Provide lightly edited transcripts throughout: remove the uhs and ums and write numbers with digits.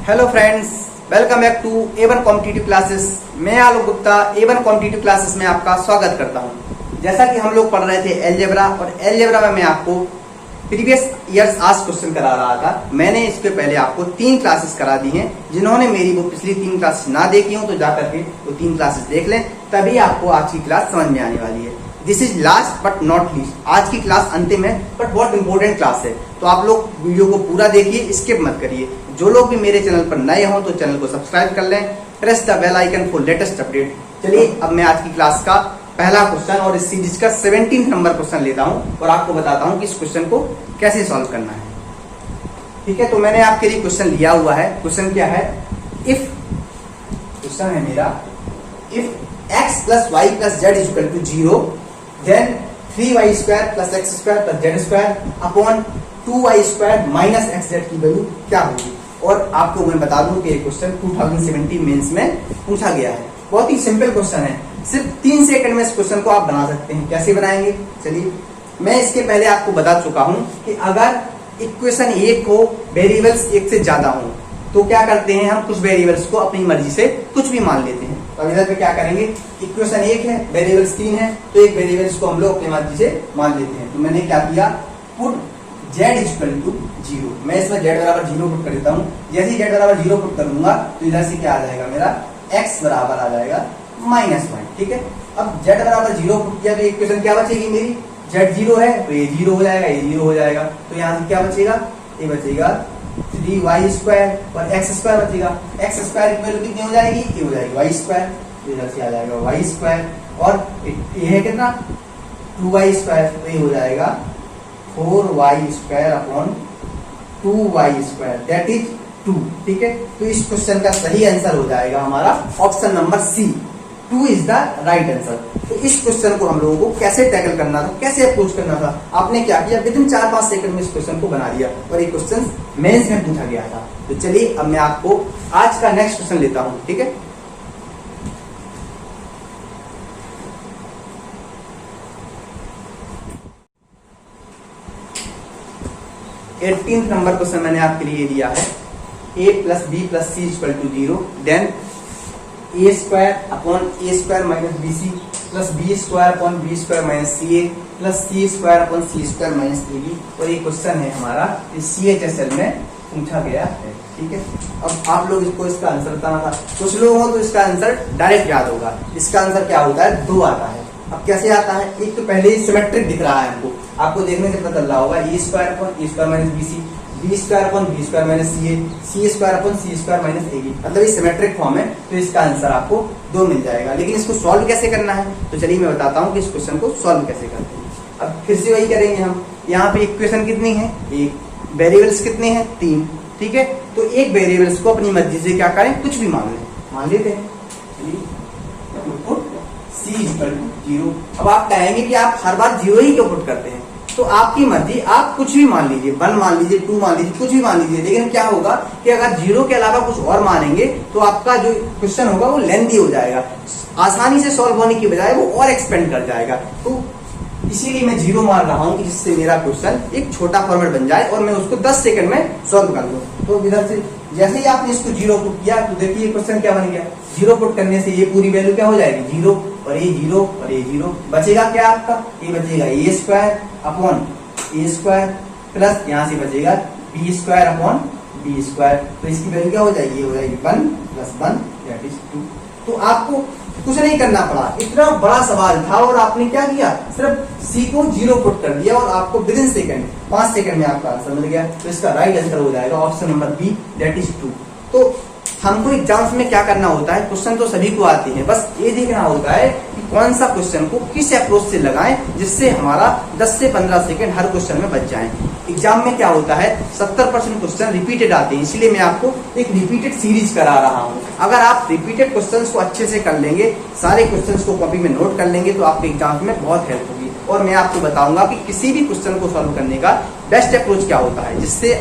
Hello friends, welcome back to A1 competitive classes. मैं Alok Gupta A1 competitive classes में आपका स्वागत करता हूं। जैसा कि हम लोग पढ़ रहे थे अलजेब्रा, और अलजेब्रा में मैं आपको प्रीवियस ईयर्स आस्क्ड क्वेश्चन करा रहा था। मैंने इसके पहले आपको 3 क्लासेस करा दी हैं। जिन्होंने मेरी वो पिछली 3 क्लासेस ना देखी हो तो जाकर के वो 3 क्लासेस देख लें, तभी आपको आज की क्लास समझ में आने वाली है। This is last but not least. आज की क्लास अंतिम है बट बहुत इंपॉर्टेंट क्लास है, तो आप लोग वीडियो को पूरा देखिए, स्किप मत करिए। जो लोग भी मेरे चैनल पर नए हों तो चैनल को सब्सक्राइब कर लें, press the bell icon for latest update. चलिए अब मैं आज की क्लास का पहला क्वेश्चन और इस सीरीज का 17 नंबर क्वेश्चन लेता हूं और आपको बताता हूं कि इस क्वेश्चन को कैसे सॉल्व करना है। ठीक है, तो मैंने आपके लिए क्वेश्चन लिया हुआ है। क्वेश्चन क्या है? इफ क्वेश्चन है मेरा, if x plus y plus z is equal to 0, then 3y square plus x square plus z square upon 2y square minus xz की वैल्यू क्या होगी? और आपको मैं बता दूं कि ये क्वेश्चन 2017 मेंस में पूछा गया है। बहुत ही सिंपल क्वेश्चन है, सिर्फ 3 सेकंड में इस क्वेश्चन को आप बना सकते हैं। कैसे बनाएंगे? चलिए, मैं इसके पहले आपको बता चुका हूं कि अगर इक्वेशन 1 हो, वेरिएबल्स 1 से ज्यादा हो, तो क्या करते हैं, हम कुछ वेरिएबल्स को अपनी मर्जी से कुछ भी मान लेते हैं। तो इधर पे क्या करेंगे, इक्वेशन 1 है, वेरिएबल्स 3 है, तो एक वेरिएबल्स को हम लोग अपनी मर्जी से मान लेते हैं। तो मैंने क्या किया, पुट z इक्वल टू 0। मैं इसमें z बराबर 0 पुट कर देता हूँ। जैसे ही z बराबर 0 पुट कर दूंगा तो इधर से क्या आ जाएगा, मेरा x बराबर आ जाएगा -1। ठीक है, अब z बराबर 0 पुट किया तो इक्वेशन क्या बचेगी मेरी, z 0 है तो ये 0 हो जाएगा, ये 0 हो जाएगा। तो यहाँ से क्या बचेगा, ये बचेगा 3y स्क्वायर और x स्क्वायर बचेगा। x स्क्वायर की वैल्यू कितनी हो जाएगी, ये हो जाएगी y स्क्वायर। इधर से आ जाएगा y स्क्वायर और ये है कितना, 2y स्क्वायर, तो ये हो जाएगा 4y square upon 2y square, that is 2। ठीक है, तो इस क्वेश्चन का सही आंसर हो जाएगा हमारा option number C, 2 is the right answer. तो इस क्वेश्चन को हम लोगों को कैसे टैकल करना था, कैसे अप्रोच करना था, आपने क्या किया, विद इन 4-5 सेकंड में इस क्वेश्चन को बना दिया और ये क्वेश्चन मेंस में पूछा गया था। तो चलिए अब मैं आपको आज का नेक्स्ट क्वेश्चन लेता हूं। ठीक है, एटीन नंबर क्वेश्चन मैंने आपके लिए लिया है। a plus B plus C equal to 0, then a square upon a square minus B C plus B square upon B square minus C A plus C square upon C square minus A B. और ये question है हमारा CHSL में पूछा गया है। ठीक है, अब आप लोग इसको इसका आंसर बताना था। कुछ लोग हो तो इसका आंसर डायरेक्ट याद होगा। इसका आंसर क्या होता है, 2 आता है। अब कैसे आता है, एक तो पहले ही सिमेट्रिक दिख रहा है हमको, आपको देखने से पता चल रहा होगा, A square upon A square minus B C, B square upon B square minus C A, C square upon C square minus A B. मतलब ये सिमेट्रिक फॉर्म है, तो इसका आंसर आपको 2 मिल जाएगा। लेकिन इसको सॉल्व कैसे करना है, तो चलिए मैं बताता हूँ कि इस क्वेश्चन को सॉल्व कैसे करते हैं। अब फिर से वही करेंगे हम। यहाँ पे इक्वेशन कितनी है, 1, वेरिएबल्स कितने हैं, 3। ठीक है, तो एक वेरिएबल्स को अपनी मर्जी से क्या करें, कुछ भी मान लेते हैं। C equal to 0। अब आप कहेंगे कि आप हर बार 0 ही क्यों पुट करते हैं, तो आपकी मर्जी, आप कुछ भी मान लीजिए, 1 मान लीजिए, 2 मान लीजिए, कुछ भी मान लीजिए। लेकिन क्या होगा कि अगर 0 के अलावा कुछ और मानेंगे तो आपका जो क्वेश्चन होगा वो लेंथी हो जाएगा, आसानी से सॉल्व होने की बजाय वो और एक्सपेंड कर जाएगा। तो इसीलिए मैं 0 मान रहा हूं कि जिससे मेरा क्वेश्चन एक छोटा फॉर्मेट बन जाए और मैं उसको 10 सेकंड में सॉल्व कर लूं। तो इधर से जैसे ही आपने इसको 0 पुट किया तो देखिए क्वेश्चन क्या बन गया, 0 पुट करने से ये पूरी वैल्यू क्या हो जाएगी, 0 और ये 0 और ये 0। बचेगा क्या आपका, ये बचेगा a square upon a square plus यहाँ से बचेगा b square upon b square. तो इसकी वैल्यू क्या हो जाएगी, ये हो जाएगी 1 + 1 दैट इज 2। तो आपको कुछ नहीं करना पड़ा, इतना बड़ा सवाल था और आपने क्या किया, सिर्फ C को 0 पुट कर दिया और आपको विद इन सेकंड 5 सेकंड में आपका आंसर मिल गया। तो इसका राइट आंसर हो जाएगा option number B, that is 2। तो हमको एग्जाम्स में क्या करना होता है, क्वेश्चन तो सभी को आते हैं, बस ये देखना होता है कि कौन सा क्वेश्चन को किस अप्रोच से लगाएं जिससे हमारा 10 से 15 सेकंड हर क्वेश्चन में बच जाएं। एग्जाम में क्या होता है, 70% क्वेश्चन रिपीटेड आते हैं, इसलिए मैं आपको एक रिपीटेड सीरीज करा रहा हूं। अगर आप रिपीटेड क्वेश्चंस को अच्छे से कर लेंगे, सारे क्वेश्चंस को कॉपी में नोट कर लेंगे, तो आपके एग्जाम में बहुत हेल्प होगी। और मैं आपको बताऊंगा कि किसी भी क्वेश्चन को सॉल्व करने का बेस्ट अप्रोच क्या होता है, जिससे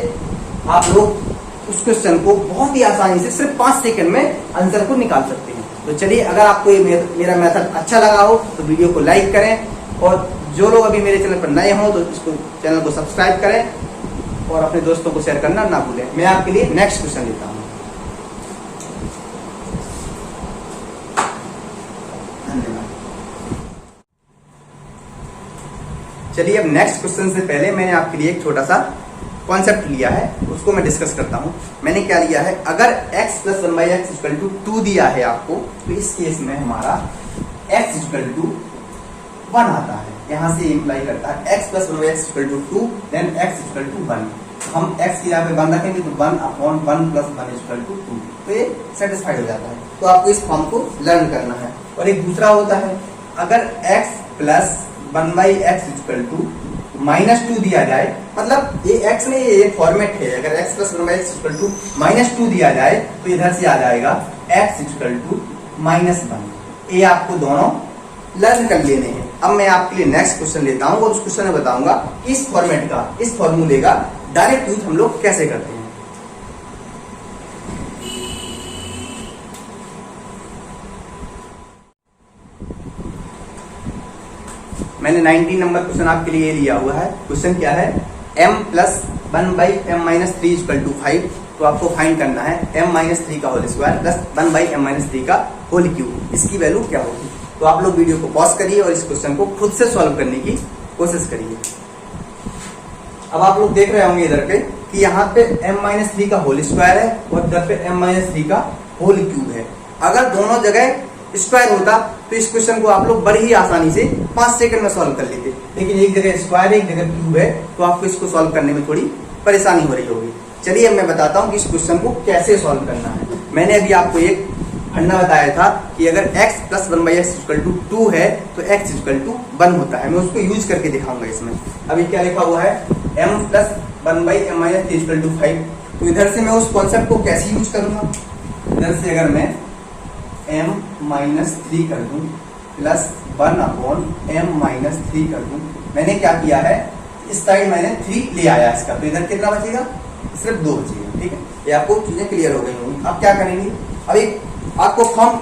आप लोग उस क्वेश्चन को बहुत ही आसानी से सिर्फ 5 सेकंड में आंसर को निकाल सकते हैं। तो चलिए, अगर आपको ये मेरा मेथड अच्छा लगा हो तो वीडियो को लाइक करें, और जो लोग अभी मेरे चैनल पर नए हों तो इसको चैनल को सब्सक्राइब करें और अपने दोस्तों को शेयर करना ना भूलें। मैं आपके लिए नेक्स्ट क्वेश्चन लेता हूँ। धन्यवाद। चलिए अब नेक्स्ट क्वेश्चन से पहले मैंने आपके लिए एक छोटा सा कॉन्सेप्ट लिया है, उसको मैं डिस्कस करता हूं। मैंने क्या लिया है, अगर x plus one by x equal to 2 दिया है आपको, तो इस केस में हमारा x इक्वल टू 1 आता है। यहां से इंप्लाई करता है x plus one by x equal to 2, then x equal to 1। हम x की यहाँ पे 1 रखेंगे तो 1/1 प्लस 1 इक्वल टू 2, तो ये सेटिस्फाइड हो जाता है। तो आपको इस फॉर्म को लर्न करना है। और एक दूसरा होता है, अगर x plus one by x equal to -2 दिया जाए, मतलब ये x में ये फॉर्मेट है, अगर x plus one by x equal to -2 दिया जाए तो इधर से आ जाएगा x इक्वल टू -1। ये आपको दोनों लर्न कर लेने हैं। अब मैं आपके लिए नेक्स्ट क्वेश्चन लेता हूं और उस क्वेश्चन में बताऊंगा इस फॉर्मेट का, इस फॉर्मूले का डायरेक्ट यूज हम लोग कैसे करते हैं। मैंने 19 नंबर क्वेश्चन आपके लिए लिया हुआ है। क्वेश्चन क्या है, m plus 1 by m minus 3 equal to 5। तो आपको फाइंड करना है m माइनस 3 का whole square plus 1 by m minus 3 का होल क्यूब, इसकी वैल्यू क्या होगी। तो आप लोग वीडियो को पॉज करिए और इस क्वेश्चन को खुद से सॉल्व करने की कोशिश करिए। अब आप लोग देख रहे होंगे इधर पे कि यहाँ पे m माइनस 3 का होल स्क्वायर है और इधर पे m माइनस 3 का होल क्यूब है। अगर दोनों जगह स्क्वायर होता तो इस क्वेश्चन को आप लोग बड़ी ही आसानी से 5 सेकंड में सॉल्व कर लेते, लेकिन एक जगह स्क्वायर है, एक जगह क्यूब है, तो आपको इसको सॉल्व करने में थोड़ी परेशानी हो रही होगी। चलिए अब मैं बताता हूँ कि इस क्वेश्चन को कैसे सॉल्व करना है। मैंने अभी आपको एक फंडा बताया था कि अगर x plus one by x equal to 2 है तो x इक्वल टू 1 होता है। मैं उसको यूज करके दिखाऊंगा इसमें। अभी क्या लिखा हुआ है, m plus 1 by m minus 3 equal to 5। तो इधर से मैं उस कॉन्सेप्ट को कैसे यूज करूंगा, इधर से अगर मैं m माइनस 3 कर दूं प्लस 1/m माइनस 3 कर दूं, मैंने क्या किया है, इस साइड मैंने 3 ले आया इसका, तो इधर कितना बचेगा, सिर्फ 2 बचेगा। ठीक है, ये आपको चीजें क्लियर हो गई होंगी। अब क्या करेंगे, अभी आपको फॉर्म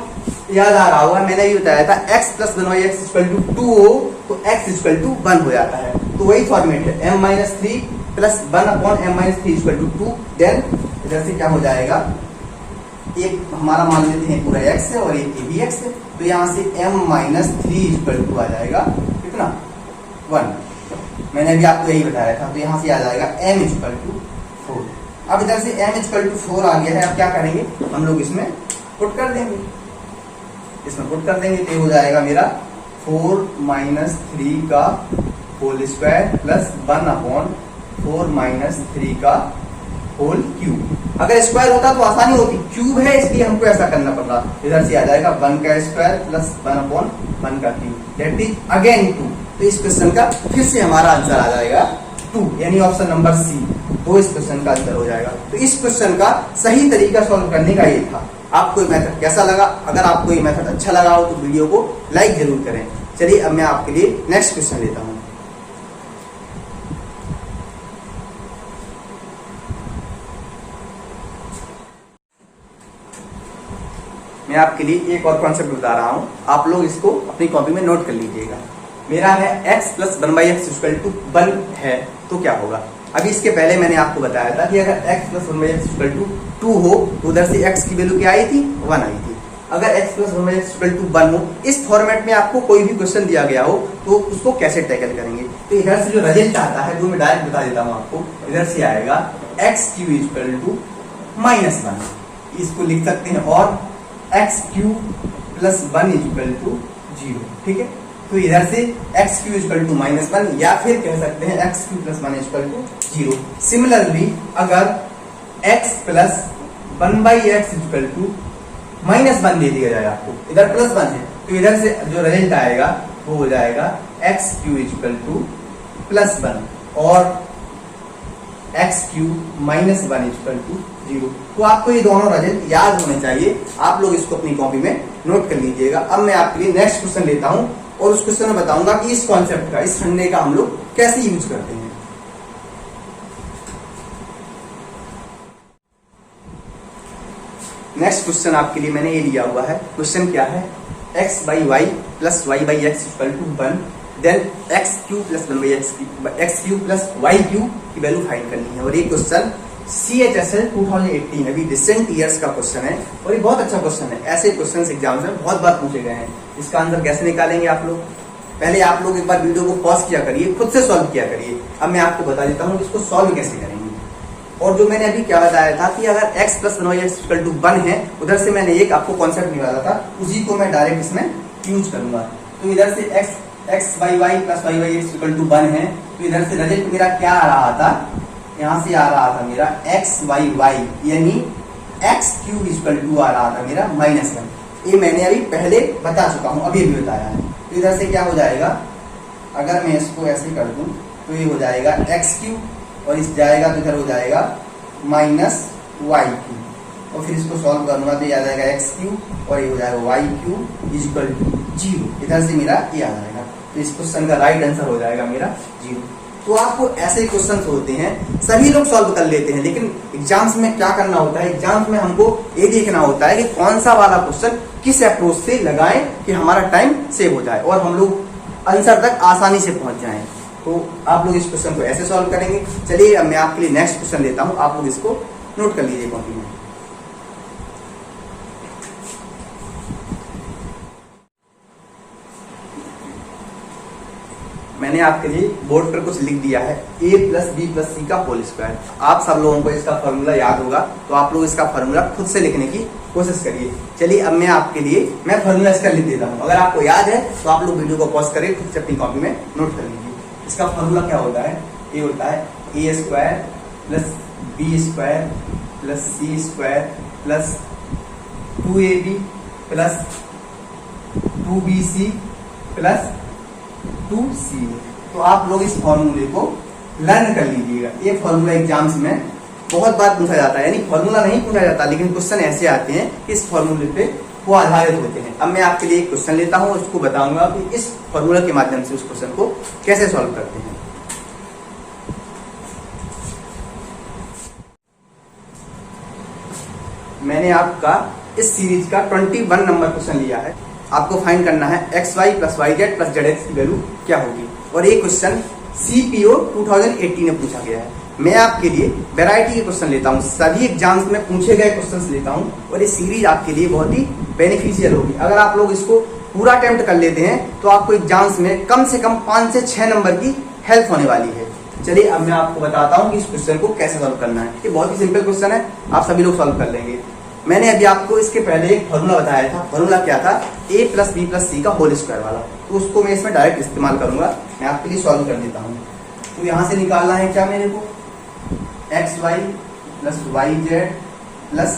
याद आ रहा होगा, मैंने भी बताया था x plus one by x equal to 2 हो तो x इक्वल टू 1 हो जाता है। तो वही फॉर्मेट है, m minus 3 plus 1/m minus 3 equal to 2। Then इधर से क्या हो जाएगा, एक हमारा मान लेते हैं पूरा x है और एक भी x है, तो यहाँ से m माइनस 3 इक्वल टू आ जाएगा कितना, 1। मैंने अभी आपको यही बताया था, तो यहाँ से आ जाएगा m इक्वल टू 4। अब इधर से m इक्वल टू 4 आ गया है। अब क्या करेंगे, हम लोग इसमें पुट कर देंगे, इसमें पुट कर देंगे, तो हो जाएगा मेरा 4 माइनस 3 का होल स्क्वायर प्लस 1/4 माइनस 3 का होल क्यूब। अगर स्क्वायर होता तो आसानी होती, क्यूब है इसलिए हमको ऐसा करना पड़ रहा। इधर से आ जाएगा 1 का स्क्वायर प्लस 1/1 का क्यूब, दैट इज अगेन 2। तो इस क्वेश्चन का फिर से हमारा आंसर आ जाएगा 2, यानी ऑप्शन नंबर सी, तो इस क्वेश्चन का आंसर हो जाएगा। तो इस क्वेश्चन का सही तरीका सॉल्व करने का ये था। आपको ये मेथड कैसा लगा, अगर आपको ये मेथड अच्छा लगा हो तो वीडियो को लाइक जरूर करें। चलिए अब मैं आपके लिए नेक्स्ट क्वेश्चन लेता हूँ। मैं आपके लिए एक और कॉन्सेप्ट बता रहा हूं, आप लोग इसको अपनी कॉपी में नोट कर लीजिएगा। मेरा है x plus 1 by x equal to 1 है, तो क्या होगा। अभी इसके पहले मैंने आपको बताया था कि अगर x plus 1 by x equal to 2 हो तो उधर से x की वैल्यू क्या आई थी, 1 आई थी। अगर x plus 1 by x equal to 1 हो, इस फॉर्मेट में आपको कोई भी क्वेश्चन दिया गया हो तो उसको कैसे टैकल करेंगे। तो इधर से जो रिजल्ट आता है वो मैं डायरेक्ट बता देता हूँ आपको। इधर से आएगा x क्यू इक्वल टू -1, इसको लिख सकते हैं, और x cube plus 1 equal to 0। ठीक है, तो इधर से एक्स क्यू इक्वल टू -1 या फिर कह सकते हैं X cube plus 1 equal to 0। Similarly अगर X plus 1 by x equal to -1 दे दिया जाए आपको, इधर +1 है, तो इधर से जो रिजल्ट आएगा वो हो जाएगा एक्स क्यू इक्वल टू +1 और एक्स क्यू -1 इक्वल टू 0। तो आपको ये दोनों रिजल्ट याद होने चाहिए, आप लोग इसको अपनी कॉपी में नोट कर लीजिएगा। अब मैं आपके लिए नेक्स्ट क्वेश्चन लेता हूं और उस क्वेश्चन में बताऊंगा कि इस कॉन्सेप्ट का, इस फंडे का हम लोग कैसे यूज करते हैं। नेक्स्ट क्वेश्चन आपके लिए मैंने ये लिया हुआ है। क्वेश्चन क्या है, x by y plus y by x equal to 1, then x cube plus 1 by x cube plus y cube की वैल्यू फाइंड करनी है। और ये क्वेश्चन CHSL 2018 अभी रिसेंट ईयर्स का क्वेश्चन है और ये बहुत अच्छा क्वेश्चन है। ऐसे क्वेश्चन एग्जाम्स में बहुत बार पूछे गए हैं। इसका आंसर कैसे निकालेंगे आप लोग? पहले आप लोग एक बार वीडियो को पॉज किया करिए, खुद से सॉल्व किया करिए। अब मैं आपको बता देता हूँ इसको सॉल्व कैसे करेंगे। और जो मैंने अभी क्या बताया था कि अगर x प्लस 1 है, उधर से मैंने एक आपको कॉन्सेप्ट निकाला था, उसी को मैं डायरेक्ट इसमें यूज करूंगा। तो इधर से x by y plus y y equal to 1 है, तो इधर से रिजल्ट मेरा क्या आ रहा था? यहाँ से आ रहा था मेरा x बाई वाई यानी x क्यूब इक्वल टू आ रहा था मेरा -1। ये मैंने अभी पहले बता चुका हूँ, अभी भी बताया है। तो इधर से क्या हो जाएगा, अगर मैं इसको ऐसे कर दूं तो ये हो जाएगा x क्यूब और इस जाएगा तो इधर हो जाएगा -y क्यूब और फिर इसको सॉल्व करूंगा तो ये आ जाएगा x क्यूब और ये हो जाएगा y क्यूब इक्वल टू 0। इधर से मेरा ये आ जाएगा, तो इस क्वेश्चन का राइट आंसर हो जाएगा मेरा 0। तो आपको ऐसे क्वेश्चन होते हैं, सभी लोग सॉल्व कर लेते हैं, लेकिन एग्जाम्स में क्या करना होता है, एग्जाम्स में हमको ये देखना होता है कि कौन सा वाला क्वेश्चन किस अप्रोच से लगाएं कि हमारा टाइम सेव हो जाए और हम लोग आंसर तक आसानी से पहुंच जाएं। तो आप लोग इस क्वेश्चन को ऐसे सॉल्व करेंगे। चलिए अब मैं आपके लिए नेक्स्ट क्वेश्चन लेता हूं, आप लोग इसको नोट कर लीजिए कॉपी में। मैंने आपके लिए बोर्ड पर कुछ लिख दिया है, a plus B plus C का होल स्क्वायर। आप सब लोगों को इसका फॉर्मूला याद होगा, तो आप लोग इसका फॉर्मूला खुद से लिखने की कोशिश करिए। चलिए अब मैं आपके लिए फॉर्मूला इसका लिख देता हूँ। अगर आपको याद है तो आप लोग वीडियो को पॉज करें, खुद से अपनी कॉपी में नोट कर लीजिए। इसका फॉर्मूला क्या होता है? ये होता है a square plus B square plus C square plus 2ab plus 2bc plus 2c। तो आप लोग इस फॉर्मूले को लर्न कर लीजिएगा। ये फॉर्मूला एग्जाम्स में बहुत बार पूछा जाता है, यानी फॉर्मूला नहीं पूछा जाता लेकिन क्वेश्चन ऐसे आते हैं कि इस फॉर्मूले पे वो आधारित होते हैं। अब मैं आपके लिए एक क्वेश्चन लेता हूं, उसको बताऊंगा कि इस फॉर्मूला के माध्यम से उस क्वेश्चन को कैसे सॉल्व करते हैं। मैंने आपका इस सीरीज का 21 नंबर क्वेश्चन लिया है। आपको फाइंड करना है x y plus y z plus z x की वैल्यू क्या होगी। और ये क्वेश्चन CPO 2018 में पूछा गया है। मैं आपके लिए वैरायटी के क्वेश्चन लेता हूँ, सभी एग्जाम्स में पूछे गए क्वेश्चंस लेता हूँ और ये सीरीज आपके लिए बहुत ही बेनिफिशियल होगी। अगर आप लोग इसको पूरा अटेम्प्ट कर लेते हैं तो आपको एग्जाम्स में कम से कम 5 से 6 नंबर की हेल्प होने वाली है। चलिए अब मैं आपको बताता हूँ कि इस क्वेश्चन को कैसे सॉल्व करना है। ये बहुत ही सिंपल क्वेश्चन है, आप सभी लोग सॉल्व कर लेंगे। मैंने अभी आपको इसके पहले एक फॉर्मूला बताया था। फॉर्मूला क्या था? a plus B plus C का होल स्क्वायर वाला। तो उसको मैं इसमें डायरेक्ट इस्तेमाल करूंगा। मैं आपके लिए सॉल्व कर देता हूँ। तो यहाँ से निकालना है क्या मेरे को? X y plus y z plus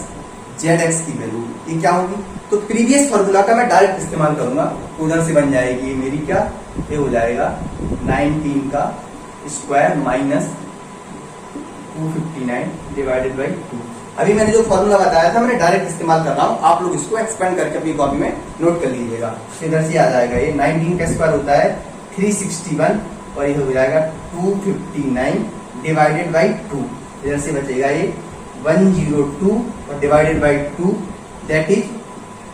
z x की वैल्यू ये क्या होगी? तो प्रीवियस फॉर्मूला का मैं डायरेक्ट इस्तेमाल करूंगा। तो उधर से बन जाएगी ये मेरी क्या, ये हो जाएगा 19 का स्क्वायर माइनस 259 डिवाइडेड बाई 2। अभी मैंने जो फॉर्मूला बताया था मैंने डायरेक्ट इस्तेमाल कर रहा हूँ। आप लोग इसको एक्सपेंड करके अपनी कॉपी में नोट कर लीजिएगा। इधर से आ जाएगा ये 19 का स्क्वायर होता है 361 और ये हो जाएगा 259 डिवाइडेड बाई 2। इधर से बचेगा ये 102 और डिवाइडेड बाई 2 दैट इज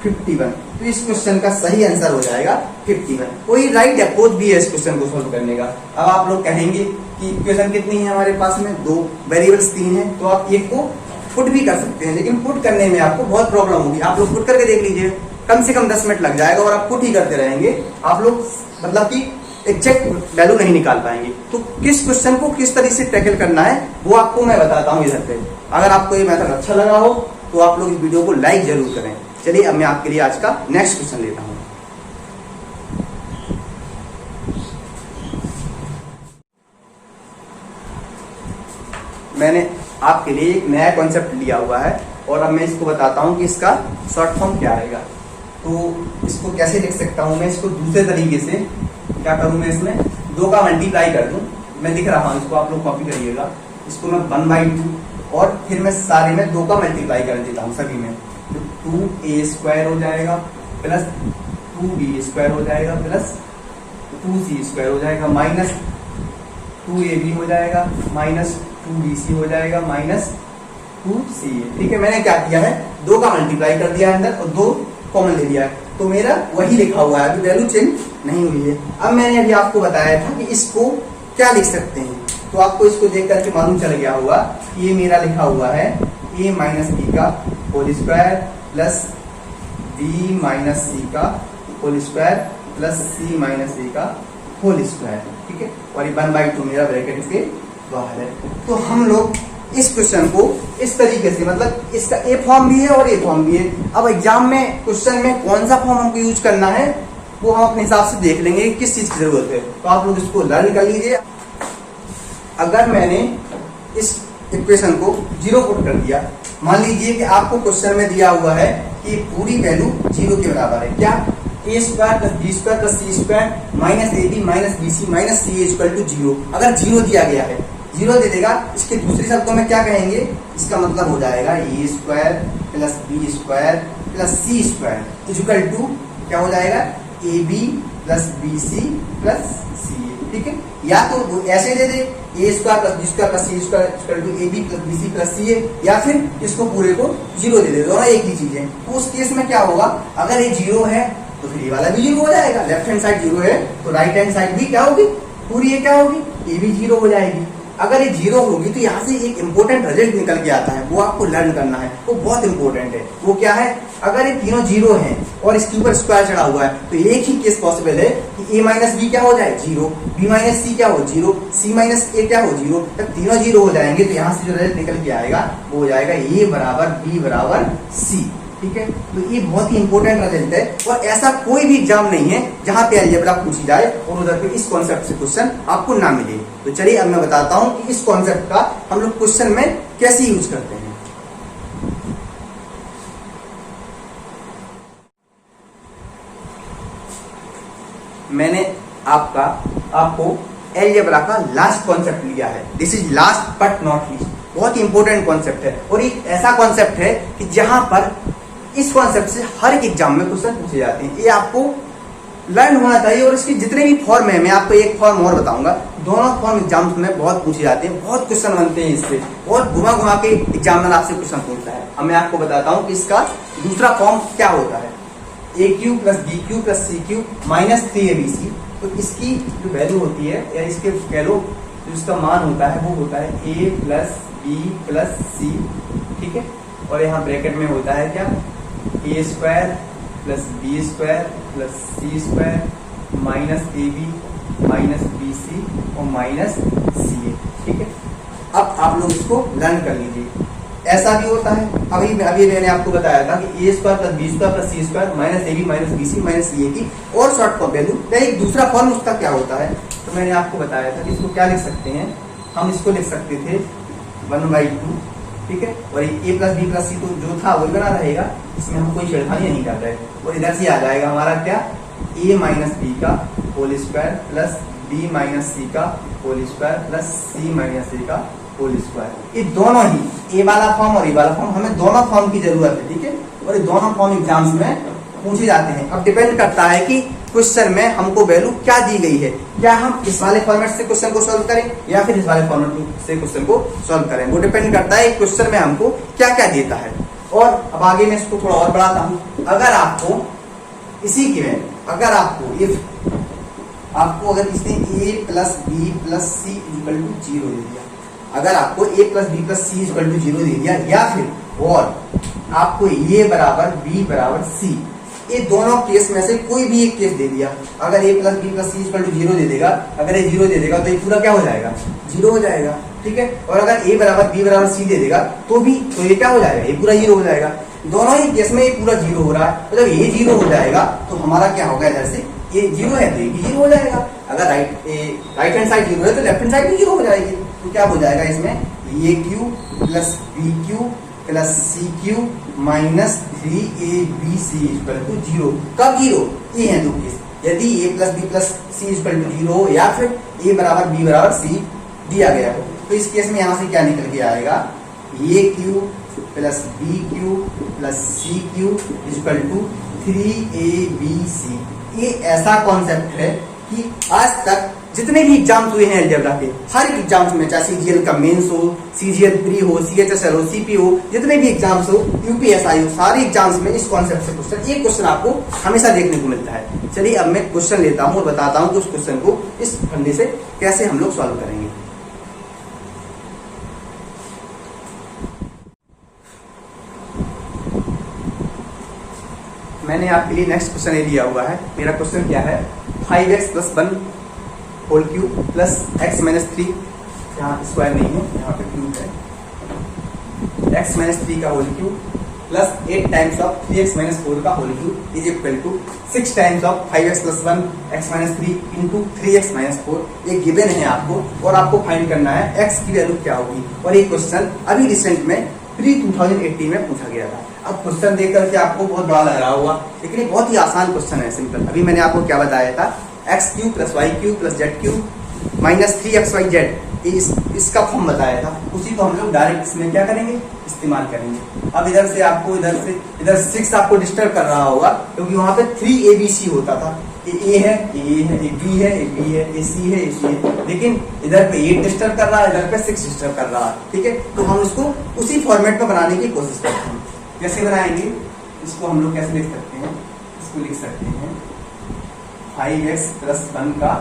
51। तो इस क्वेश्चन का सही आंसर हो जाएगा 51। कोई राइट अप्रोच भी है इस क्वेश्चन को सोल्व करने का। अब आप लोग कहेंगे कि इक्वेशन कितनी है हमारे पास में? 2 वेरिएबल्स 3 है, तो आप एक को पुट भी कर सकते हैं, लेकिन पुट करने में आपको बहुत प्रॉब्लम होगी। आप लोग पुट करके देख लीजिए, कम से कम 10 मिनट लग जाएगा और आप पुट ही करते रहेंगे। आप लोग मतलब कि एग्जैक्ट वैल्यू नहीं निकाल पाएंगे। तो किस क्वेश्चन को किस तरीके से टैकल करना है वो आपको मैं बताता हूँ इधर पे। अगर आपको ये मेथड अच्छा लगा हो तो आप लोग इस वीडियो को लाइक जरूर करें। चलिए अब मैं आपके लिए आज का नेक्स्ट क्वेश्चन लेता हूँ। मैंने आपके लिए एक नया कॉन्सेप्ट लिया हुआ है और अब मैं इसको बताता हूँ कि इसका शॉर्ट फॉर्म क्या रहेगा। तो इसको कैसे लिख सकता हूँ मैं? इसको दूसरे तरीके से क्या करूँ मैं? इसमें 2 का मल्टीप्लाई कर दूं। मैं लिख रहा हूँ, इसको आप लोग कॉपी करिएगा। इसको मैं 1/2 और फिर मैं सारे में 2 का मल्टीप्लाई कर देता हूँ सभी में। तो 2a स्क्वायर हो जाएगा प्लस 2b स्क्वायर हो जाएगा प्लस 2c स्क्वायर हो जाएगा माइनस 2ab हो जाएगा माइनस 2bc हो जाएगा माइनस 2ca। ठीक है, मैंने क्या किया है? 2 का मल्टीप्लाई कर दिया अंदर और 2 कॉमन ले लिया है, तो मेरा वही लिखा हुआ है, अभी वैल्यू चेंज नहीं हुई है। अब मैंने अभी आपको बताया था कि इसको क्या लिख सकते हैं। तो आपको इसको देख करके मालूम चल गया होगा कि ये मेरा लिखा हुआ है a माइनस बी का whole square plus b minus C का whole square plus c minus a का होल स्क्वायर, ठीक है। और ये 1/2 मेरा ब्रैकेट के बाहर है। तो हम लोग इस क्वेश्चन को इस तरीके से, मतलब इसका ए फॉर्म भी है और ए फॉर्म भी है। अब एग्जाम में क्वेश्चन में कौन सा फॉर्म हमको यूज करना है वो हम अपने हिसाब से देख लेंगे किस चीज की जरूरत है। तो आप लोग इसको लर्न कर लीजिए। अगर मैंने इस इक्वेशन को 0 पुट कर दिया, मान लीजिए कि आपको क्वेश्चन में दिया हुआ है कि पूरी वैल्यू 0 के बराबर है, क्या A square plus B square plus C square minus A B minus B C minus C equal to 0। अगर 0 दिया गया है, 0 दे देगा, इसके दूसरे शब्दों में क्या कहेंगे, इसका मतलब हो जाएगा A square plus B square plus C square equal to क्या हो जाएगा, A B plus B C plus C A, ठीक है। या तो ऐसे दे दे A square plus B square plus C square equal to A B plus B C plus C A, या फिर इसको पूरे को 0 दे दे, दोनों एक ही चीज है। तो उस केस में क्या होगा, अगर ये 0 है तो फिर ये वाला भी 0 हो जाएगा, लेफ्ट हैंड साइड 0 है तो राइट हैंड साइड भी क्या होगी, पूरी ये क्या होगी, ये भी 0 हो जाएगी। अगर ये 0 होगी तो यहाँ से एक इंपॉर्टेंट रिजल्ट निकल के आता है, वो आपको लर्न करना है, वो बहुत इंपॉर्टेंट है। वो क्या है, अगर ये तीनों 0 हैं और इसके ऊपर स्क्वायर चढ़ा हुआ है तो एक ही केस पॉसिबल है कि ए माइनस बी क्या हो जाए 0, बी माइनस सी क्या हो 0, सी माइनस ए क्या हो 0। जब तीनों 0 हो जाएंगे तो यहाँ से जो रिजल्ट निकल के आएगा वो हो जाएगा ए बराबर बी बराबर सी, ठीक है। तो ये बहुत ही इंपॉर्टेंट रिजल्ट है और ऐसा कोई भी एग्जाम नहीं है जहां पे अलजेब्रा पूछी जाए और उधर पे इस कॉन्सेप्ट से क्वेश्चन आपको ना मिले। तो चलिए अब मैं बताता हूं कि इस कॉन्सेप्ट का हम लोग क्वेश्चन में कैसे यूज करते हैं। मैंने आपको अलजेब्रा का लास्ट कॉन्सेप्ट लिया है। This is last but not least, बहुत ही इंपॉर्टेंट कॉन्सेप्ट है और एक ऐसा कॉन्सेप्ट है कि जहां पर इस कॉन्सेप्ट से हर एक एग्जाम में क्वेश्चन पूछे जाते हैं। ये आपको लर्न होना चाहिए और इसके जितने भी फॉर्म है, मैं आपको एक फॉर्म और बताऊंगा, दोनों फॉर्म एग्जाम्स में बहुत पूछे जाते हैं, बहुत क्वेश्चन बनते हैं इससे, बहुत घुमा घुमा के एग्जामिनर आपसे क्वेश्चन पूछता है। अब मैं आपको बताता हूँ कि इसका दूसरा फॉर्म क्या होता है, A cube plus B cube plus C cube minus 3abc। तो इसकी जो वैल्यू होती है या इसके कह लो जो इसका मान होता है वो होता है A plus B plus C, ठीक है। और यहाँ ब्रैकेट में होता है क्या, A square plus B square plus C square minus A B minus B C और माइनस सी ए, ठीक है। अब आप लोग इसको लर्न कर लीजिए। ऐसा भी होता है, अभी मैंने आपको बताया था कि A square plus B square plus C square minus A B minus B C minus C A की और शॉर्ट फॉर्म वैल्यू या एक दूसरा फॉर्म उसका क्या होता है। तो मैंने आपको बताया था कि इसको क्या लिख सकते हैं, हम इसको लिख सकते थे 1/2, ठीक है। और ए प्लस बी प्लस सी तो जो था वही बना रहेगा, इसमें हम कोई छेड़खानी नहीं कर रहे। और इधर से आ जाएगा हमारा क्या, ए माइनस बी का whole square plus B minus C का whole square plus C minus A का होल स्क्वायर। ये दोनों ही ए वाला फॉर्म और ए वाला फॉर्म, हमें दोनों फॉर्म की जरूरत है, ठीक है। और ये दोनों फॉर्म एग्जाम्स में पूछे जाते हैं। अब डिपेंड करता है कि क्वेश्चन में हमको वैल्यू क्या दी गई है, क्या हम इस वाले फॉर्मेट से क्वेश्चन को सॉल्व करें या फिर इस वाले फॉर्मेट से क्वेश्चन को सॉल्व करें, वो डिपेंड करता है क्वेश्चन में हमको क्या क्या देता है। और अब आगे मैं इसको थोड़ा और बढ़ाता हूं। अगर आपको इसी के में अगर आपको अगर इसने A plus B plus C equal to 0 दे दिया, अगर आपको A plus B plus C equal to 0 दे दिया, या फिर और आपको ए बराबर बी बराबर सी, ये दोनों केस में से कोई भी एक केस दे दिया, अगर A plus B plus C equal to 0 दे देगा, अगर ये 0 दे देगा तो ये पूरा क्या हो जाएगा, 0 हो जाएगा, ठीक है। और अगर ए बराबर बी बराबर सी दे देगा तो ये क्या हो जाएगा, ये पूरा 0 हो जाएगा। दोनों ही केस में ये पूरा 0 हो रहा है। तो जब ये 0 हो जाएगा तो हमारा क्या होगा, इधर से ये 0 है तो ये भी 0 हो जाएगा। अगर राइट हैंड साइड 0 है तो लेफ्ट हैंड साइड भी 0 हो जाएगी। तो क्या हो जाएगा इसमें, A cube plus B cube plus C cube minus 3abc equal to 0। कब 0, ये है दो केस, यदि A plus B plus C equal to 0 हो या फिर ए बराबर बी बराबर सी दिया गया हो। तो इस केस में यहाँ से क्या निकल के आएगा, A cube plus B cube plus C cube equal to 3abc। ये ऐसा कॉन्सेप्ट है कि आज तक जितने भी एग्जाम्स हुए हैं अलजेब्रा के, हर एक एग्जाम्स में, चाहे सीजीएल का मेंस हो, सीजीएल प्री हो, सीएचएसएल हो, सीपी हो, जितने भी एग्जाम्स हो, यूपीएसआई हो, सारे एग्जाम्स में इस कॉन्सेप्ट से क्वेश्चन, एक क्वेश्चन आपको हमेशा देखने को मिलता है। चलिए अब मैं क्वेश्चन लेता हूं और बताता हूं कि उस क्वेश्चन को इस फंडे से कैसे हम लोग सॉल्व करेंगे। मैंने आपके लिए नेक्स्ट क्वेश्चन ये दिया हुआ है। मेरा क्वेश्चन क्या है, 5x + 1 whole cube plus x - 3, यहाँ स्क्वायर नहीं है, यहाँ पे क्यूब है, x - 3 का whole cube plus 8 times of 3x - 4 का whole cube is equal to 6 times of 5x + 1 x - 3 into 3x - 4। ये गिवन है आपको और आपको फाइंड करना है x की वैल्यू क्या होगी। और ये क्वेश्चन अभी रिसेंट में प्री 2018 में पूछा गया था। अब क्वेश्चन देख करके आपको बहुत बड़ा लग रहा होगा, लेकिन ये बहुत ही आसान क्वेश्चन है, सिंपल। अभी मैंने आपको क्या बताया था, x³ + y³ + z³ - 3xyz, इसका फॉर्म बताया था। उसी को हम लोग डायरेक्ट इसमें क्या करेंगे, इस्तेमाल करेंगे। अब इधर से आपको इधर 6 आपको डिस्टर्ब कर रहा होगा, क्योंकि वहां पे 3ABC होता था कि A है, A है, A B है, A B है, A C है, A C है, लेकिन इधर पे 8 डिस्टर्ब कर रहा है, इधर पे 6 डिस्टर्ब कर रहा है। ठीक है, तो हम उसको उसी फॉर्मेट में बनाने की कोशिश करते हैं। कैसे बनाएंगे इसको, हम लोग कैसे लिख सकते हैं, इसको लिख सकते हैं 5x + 1 का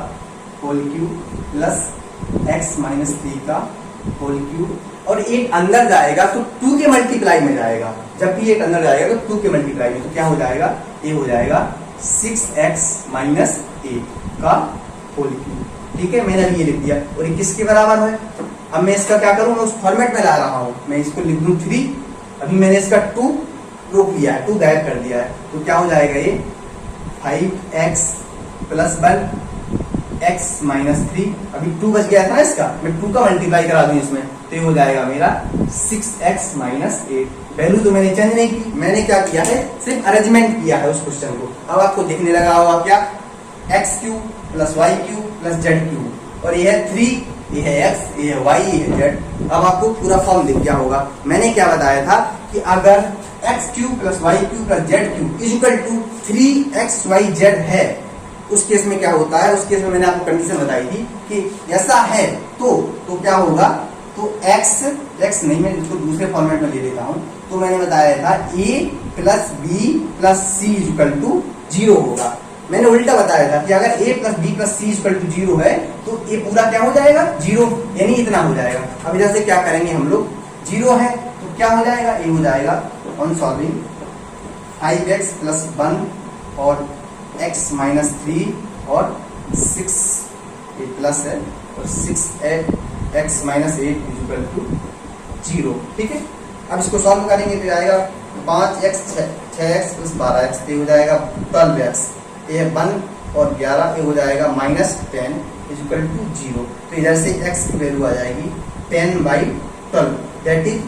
होल क्यूब प्लस x - 3 का होल क्यूब, और 8 अंदर जाएगा तो 2 के मल्टीप्लाई में जाएगा। जब भी 8 अंदर जाएगा तो 2 के मल्टीप्लाई में, तो क्या हो जाएगा, ये हो जाएगा 6x - 8 का होल क्यूब। ठीक है, मैंने अभी ये लिख दिया, और ये किसके बराबर है। अब मैं इसका क्या करूं, मैं उस फॉर्मेट में ला रहा हूं, मैं इसको लिख दूं 3, अभी मैंने इसका 2 रोक लिया है, 2 गायब कर दिया है, तो क्या हो जाएगा, ये 5x + 1 x - 3, अभी 2 बच गया था ना इसका, मैं 2 का मल्टीप्लाई करा दूं इसमें, तो ये हो जाएगा मेरा 6x - 8। वैल्यू तो मैंने चेंज नहीं की, मैंने क्या किया है, सिर्फ अरेंजमेंट किया है उस क्वेश्चन को। अब आपको दिखने लगा होगा क्या, x³ + y³ + z³, और ये है 3, ये है x, ये है y, ये है z। अब आपको पूरा फॉर्म दिख गया होगा। मैंने क्या बताया था कि अगर x³ + y³ + z³ = 3xyz है, उस केस में क्या होता है, उस केस में मैंने आपको कंडीशन बताई थी कि ऐसा है तो क्या होगा, तो x नहीं, मैं इसको दूसरे फॉर्मेट में ले लेता हूं। तो मैंने बताया था a + b + c = 0 होगा। मैंने उल्टा बताया था कि अगर a + b + c = 0 है तो ये पूरा क्या हो जाएगा, 0, यानी इतना हो जाएगा। अब इधर से क्या करेंगे हम लोग, 0 है तो क्या हो जाएगा, ये हो जाएगा ऑन सॉल्विंग 5x + 1 और x - 3 और 6, ये प्लस है, और 6x - 8 = 0। ठीक है, अब इसको सॉल्व करेंगे तो आएगा 5x 6x + 12x, ये हो जाएगा 12x, ये 1 और 11, ये हो जाएगा -10 = 0। तो इधर से x की वैल्यू आ जाएगी 10/12, दैट इज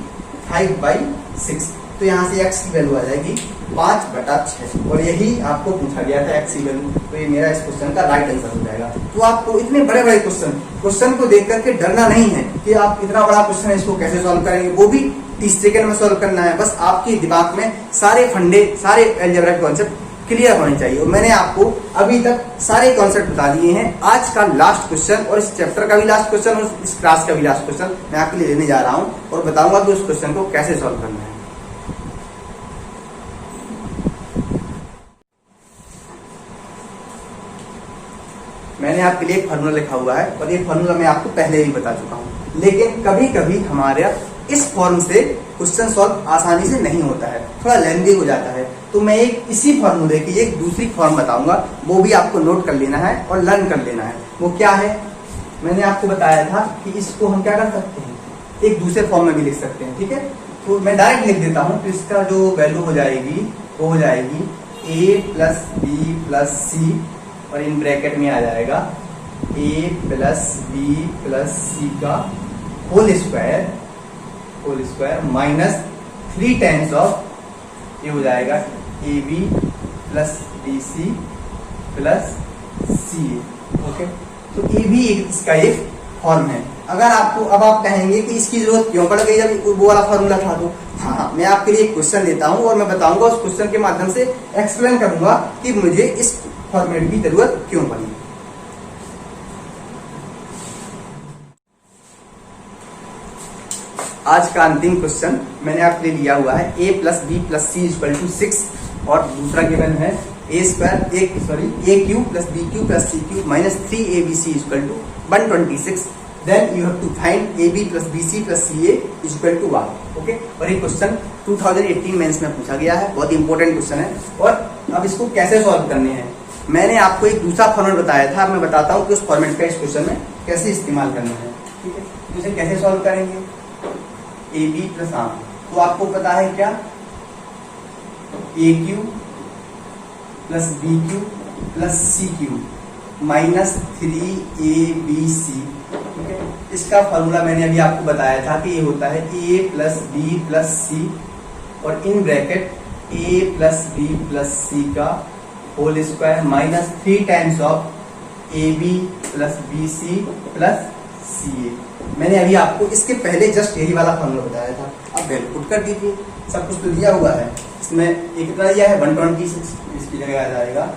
5/6। तो यहाँ से x की वैल्यू आ जाएगी 5/6, और यही आपको पूछा गया था x की वैल्यू। तो ये मेरा इस क्वेश्चन का राइट आंसर हो जाएगा। तो आपको इतने बड़े बड़े क्वेश्चन को देख करके डरना नहीं है कि आप इतना बड़ा क्वेश्चन है, इसको कैसे सॉल्व करेंगे, वो भी 30 सेकंड में सॉल्व करना है। बस आपके दिमाग में सारे फंडे, सारे अलजेब्रा के कॉन्सेप्ट क्लियर होने चाहिए। और मैंने आपको अभी तक सारे कॉन्सेप्ट बता दिए हैं। आज का लास्ट क्वेश्चन, और इस चैप्टर का भी लास्ट क्वेश्चन, और इस क्लास का भी लास्ट क्वेश्चन मैं आपके लिए लेने जा रहा हूँ, और बताऊंगा कि उस क्वेश्चन को कैसे सॉल्व करना है। मैंने आपके लिए एक फार्मूला लिखा हुआ है, और ये फार्मूला मैं आपको पहले ही बता चुका हूँ, लेकिन कभी कभी हमारे इस फॉर्म से क्वेश्चन सॉल्व आसानी से नहीं होता है, थोड़ा लेंदी हो जाता है। तो मैं एक इसी फॉर्मूले की एक दूसरी फॉर्म बताऊंगा, वो भी आपको नोट कर लेना है और लर्न कर लेना है। वो क्या है, मैंने आपको बताया था कि इसको हम क्या कर सकते हैं, एक दूसरे फॉर्म में भी लिख सकते हैं। ठीक है, तो मैं डायरेक्ट लिख देता हूँ। तो इसका जो वैल्यू हो जाएगी वो हो जाएगी a + b + c, और इन ब्रैकेट में आ जाएगा a + b + c का होल स्क्वायर -3 टाइम्स ऑफ, ये हो जाएगा ab + bc + ca। ओके, तो ab इसका एक फॉर्म है। अगर आपको, अब आप कहेंगे कि इसकी जरूरत क्यों पड़ गई जब वो वाला फॉर्मूला था, तो हाँ, मैं आपके लिए एक क्वेश्चन लेता हूँ और मैं बताऊंगा, उस क्वेश्चन के माध्यम से एक्सप्लेन करूंगा कि मुझे इस फॉर्मेट की जरूरत क्यों पड़ी। आज का अंतिम क्वेश्चन मैंने आपके लिए लिया हुआ है a + b + c = 6, और दूसरा गिवन है a³ + b³ + c³ - 3abc = 126। Then you have to find ab + bc + ca = 1। Okay, और ये क्वेश्चन 2018 मेंस में पूछा गया है, बहुत इंपॉर्टेंट क्वेश्चन है। और अब इसको कैसे सॉल्व करने हैं, मैंने आपको एक दूसरा फॉर्मेट बताया था, मैं बताता हूँ कि उस फॉर्मेट का इस क्वेश्चन में कैसे इस्तेमाल करना है। ठीक है, तो इसे कैसे सॉल्व करेंगे, ए बी प्लस आर, तो आपको पता है क्या, A cube plus B cube plus C cube minus 3ab। ठीक है, इसका फॉर्मूला मैंने अभी आपको बताया था कि ये होता है A plus B plus C और इन bracket A plus B plus C का whole square minus 3 times of A B plus B C plus C A. मैंने अभी आपको इसके पहले जस्ट यही वाला फॉर्मूला बताया था। अब वैल्यू पुट कर दीजिए, सब कुछ तो दिया हुआ है, इसमें एक कितना दिया है 126, इसकी जगह आ जाएगा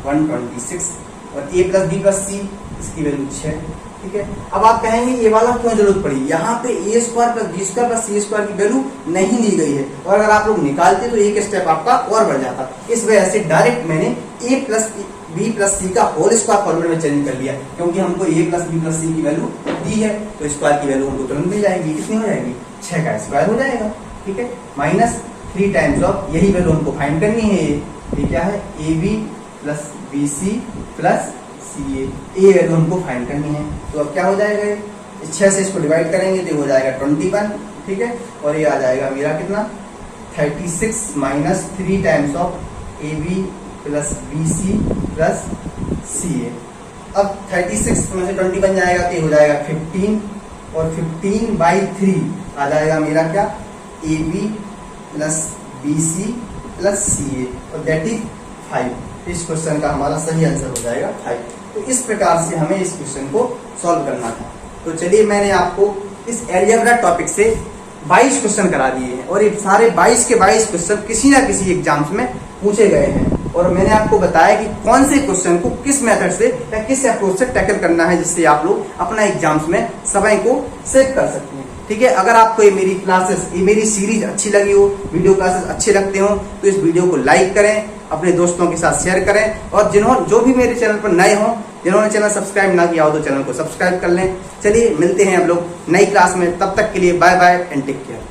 126 और ए प्लस बी प्लस सी इसकी वैल्यू 6। ठीक है, अब आप कहेंगे ये वाला क्यों जरूरत पड़ी, यहाँ पे A square plus B square plus C square की वैल्यू नहीं दी गई है, और अगर आप लोग निकालते तो एक स्टेप आपका और बढ़ जाता। इस वजह से डायरेक्ट मैंने ए प्लस बी प्लस सी का होल स्क्वायर फॉर्मूले में चेंज कर लिया, क्योंकि हमको ए प्लस बी प्लस सी की वैल्यू दी है, तो स्क्वायर की वैल्यू हमको तुरंत मिल जाएगी। कितनी हो जाएगी, 6 का स्क्वायर हो जाएगा। ठीक है, माइनस 3 टाइम्स ऑफ, यही वैल्यू हमको फाइंड करनी है, ये क्या है a B plus B C plus C a value हमको फाइंड करनी है। तो अब क्या हो जाएगा, 6 से इसको डिवाइड करेंगे तो हो जाएगा 21। ठीक है, और ये आ जाएगा मेरा कितना 36 minus 3 times of A B plus B C plus C A. अब 36 में से 20 बन जाएगा तो ये हो जाएगा 15 और 15/3 आ जाएगा मेरा क्या, A B plus B C plus C A और दैट इज 5। इस क्वेश्चन का हमारा सही आंसर हो जाएगा 5। तो इस प्रकार से हमें इस क्वेश्चन को सॉल्व करना था। तो चलिए मैंने आपको इस अलजेब्रा टॉपिक से 22 क्वेश्चन करा दिए हैं और ये सारे 22 के 22 क्वेश्चन किसी ना किसी एग्जाम्स में पूछे गए हैं, और मैंने आपको बताया कि कौन से क्वेश्चन को किस मेथड से या किस अप्रोच से टैकल करना है, जिससे आप लोग अपना एग्जाम्स में समय को सेव कर सकते हैं। ठीक है, अगर आपको ये मेरी क्लासेस, ये मेरी सीरीज अच्छी लगी हो, वीडियो क्लासेस अच्छे लगते हो, तो इस वीडियो को लाइक करें, अपने दोस्तों के साथ शेयर करें, और जो भी मेरे चैनल पर नए हों, जिन्होंने चैनल सब्सक्राइब ना किया हो तो चैनल को सब्सक्राइब कर लें। चलिए मिलते हैं हम लोग नई क्लास में, तब तक के लिए bye bye and take care.